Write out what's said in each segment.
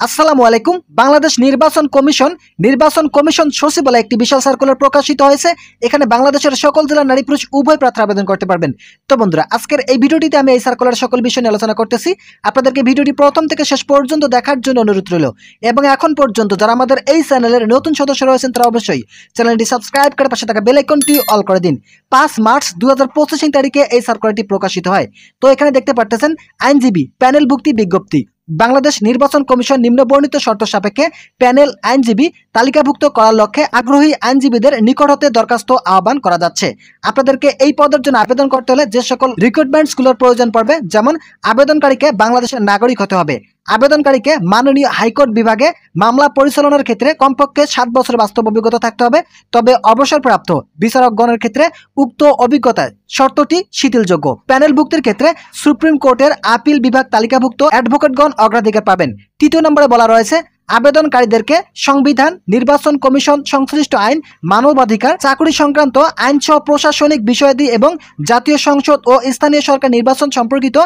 আসসালামু আলাইকুম। বাংলাদেশ নির্বাচন কমিশন সচিবালয়ে একটি বিশাল সার্কুলার প্রকাশিত হয়েছে। এখানে বাংলাদেশের সকল জেলার নারী পুরুষ উভয় প্রার্থী আবেদন করতে পারবেন। তো বন্ধুরা, আজকের এই ভিডিওটিতে আমি এই সার্কুলার সকল বিষয় নিয়ে আলোচনা করতেছি। আপনাদেরকে ভিডিওটি প্রথম থেকে শেষ পর্যন্ত দেখার জন্য অনুরোধ রইল। এবং এখন পর্যন্ত যারা আমাদের এই চ্যানেলের নতুন সদস্য রয়েছেন তারা অবশ্যই চ্যানেলটি সাবস্ক্রাইব করে পাশে থাকা বেল আইকনটি অল করে দিন। 5 মার্চ 2025 তারিখে এই সার্কুলারটি প্রকাশিত হয়। তো এখানে দেখতে পাচ্ছেন আইনজীবী প্যানেলভুক্তি বিজ্ঞপ্তি। বাংলাদেশ নির্বাচন কমিশন নিম্নবর্ণিত শর্ত সাপেক্ষে প্যানেল আইনজীবী তালিকাভুক্ত করার লক্ষ্যে আগ্রহী আইনজীবীদের নিকট হতে দরখাস্ত আহ্বান করা যাচ্ছে। আপনাদেরকে এই পদের জন্য আবেদন করতে হলে যে সকল রিক্রুটমেন্টসগুলোর প্রয়োজন পড়বে, যেমন আবেদনকারীকে বাংলাদেশের নাগরিক হতে হবে, আবেদনকারীকে মাননীয় হাইকোর্ট বিভাগে মামলা পরিচালনার ক্ষেত্রে কমপক্ষে 7 বছর বাস্তব অভিজ্ঞতা থাকতে হবে। তবে অবসরপ্রাপ্ত বিচারকগণের ক্ষেত্রে উক্ত অভিজ্ঞতার শর্তটি শিথিলযোগ্য। প্যানেলভুক্তির ক্ষেত্রে সুপ্রিম কোর্টের আপিল বিভাগ তালিকাভুক্ত অ্যাডভোকেটগণ অগ্রাধিকার পাবেন। 3 নম্বরে বলা রয়েছে আবেদনকারীদেরকে সংবিধান, নির্বাচন কমিশন সংশ্লিষ্ট আইন, মানবাধিকার, চাকরি সংক্রান্ত আইন সহ প্রশাসনিক বিষয়াদি এবং জাতীয় সংসদ ও স্থানীয় সরকার নির্বাচন সম্পর্কিত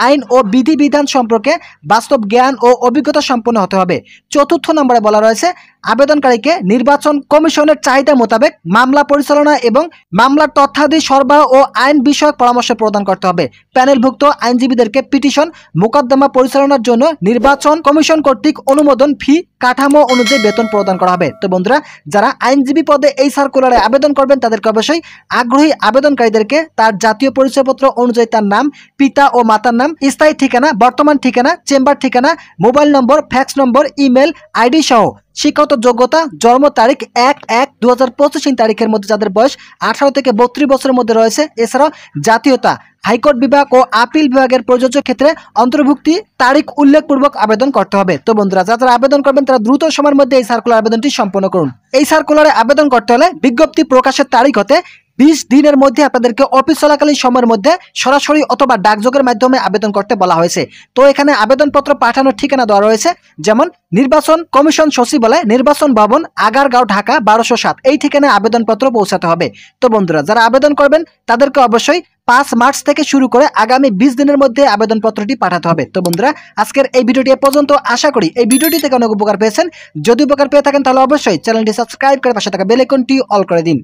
আইন ও বিধিবিধান সম্পর্কে বাস্তব জ্ঞান ও অভিজ্ঞতা সম্পন্ন হতে হবে। 4 নম্বরে বলা রয়েছে আবেদনকারীকে নির্বাচন কমিশনের চাহিদা মোতাবেক মামলা পরিচালনা এবং মামলার তথ্যাদি সরবরাহ ও আইন বিষয়ক পরামর্শ প্রদান করতে হবে। প্যানেলভুক্ত আইনজীবীদেরকে পিটিশন মোকদ্দমা পরিচালনার জন্য নির্বাচন কমিশন কর্তৃক অনুমোদন ফি কাঠামো অনুযায়ী বেতন প্রদান করা হবে। তো বন্ধুরা, যারা আইনজীবী পদে এই সার্কুলারে আবেদন করবেন তাদেরকে অবশ্যই আগ্রহী আবেদনকারীদেরকে তার জাতীয় পরিচয়পত্র অনুযায়ী তার নাম, পিতা ও মাতার নাম, স্থায়ী ঠিকানা, বর্তমান ঠিকানা, চেম্বার ঠিকানা, মোবাইল নম্বর, ফ্যাক্স নম্বর, ইমেল আইডি সহ শিক্ষাগত যোগ্যতা, জন্ম তারিখ 1/1/2025 তারিখের মধ্যে যাদের বয়স 18 থেকে 32 বছরের মধ্যে রয়েছে, এছাড়াও জাতীয়তা, হাইকোর্ট বিভাগ ও আপিল বিভাগের প্রযোজ্য ক্ষেত্রে অন্তর্ভুক্তি তারিখ উল্লেখপূর্বক আবেদন করতে হবে। তো বন্ধুরা, যারা আবেদন করবেন তারা দ্রুত সময়ের মধ্যে এই সার্কুলার আবেদনটি সম্পন্ন করুন। এই সার্কুলারে আবেদন করতে হলে বিজ্ঞপ্তি প্রকাশের তারিখ হতে 20 দিনের মধ্যে আপনাদেরকে অফিস চলাকালীন সময়ের মধ্যে সরাসরি অথবা ডাকযোগের মাধ্যমে আবেদন করতে বলা হয়েছে। তো এখানে আবেদনপত্র পাঠানোর ঠিকানা দেওয়া রয়েছে, যেমন নির্বাচন কমিশন সচিবালয়, নির্বাচন ভবন, আগারগাঁও, ঢাকা 1207 এই ঠিকানায় আবেদনপত্র পৌঁছাতে হবে। তো বন্ধুরা, যারা আবেদন করবেন তাদেরকে অবশ্যই 5 মার্চ থেকে শুরু করে আগামী 20 দিনের মধ্যে আবেদনপত্রটি পাঠাতে হবে। তো বন্ধুরা, আজকের এই ভিডিওটি এ পর্যন্ত। আশা করি এই ভিডিওটি থেকে অনেক উপকার পেয়েছেন। যদি উপকার পেয়ে থাকেন তাহলে অবশ্যই চ্যানেলটি সাবস্ক্রাইব করে পাশে থাকা বেল আইকনটি অল করে দিন।